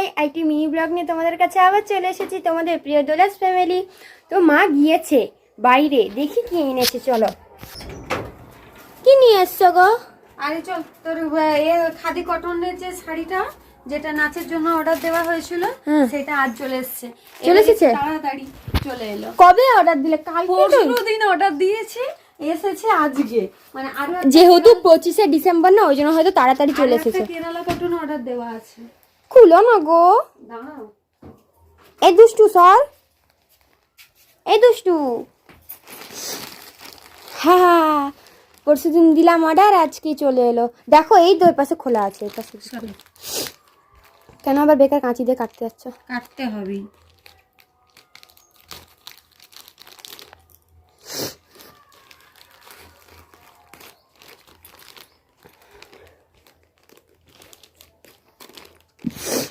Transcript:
High, IT mini blog নিয়ে তোমাদের কাছে আবার চলে এসেছি, তোমাদের প্রিয় দোলাস ফ্যামিলি। তো মা গিয়েছে বাইরে, দেখি কি এনেছে। চলো, কি নিয়ে এসছো গো? আরে চল, তোর খাদি কটনের যে শাড়িটা যেটা নাচের জন্য অর্ডার দেওয়া হয়েছিল সেটা আজ চলে এসেছে। চলে এসেছে? তাড়াতাড়ি চলে এলো। কবে অর্ডার দিলে? কালকে? পরশু দিন অর্ডার দিয়েছি, এসেছে আজকে। মানে আরো যেহেতু 25শে ডিসেম্বর না, ওই জন্য হয়তো তাড়াতাড়ি চলে এসেছে। কেরালা কটন অর্ডার দেওয়া আছে। খুলো না গো। দাঁড়াও, এই দুষ্টু সর, এই দুষ্টু। হ্যাঁ, পরশুদিন দিলাম অর্ডার, আজকে চলে এলো। দেখো এই তো, পাশে খোলা আছে, এই পাশে। কেন আবার বেকার কাঁচি দিয়ে কাটতে যাচ্ছ? কাটতে হবে।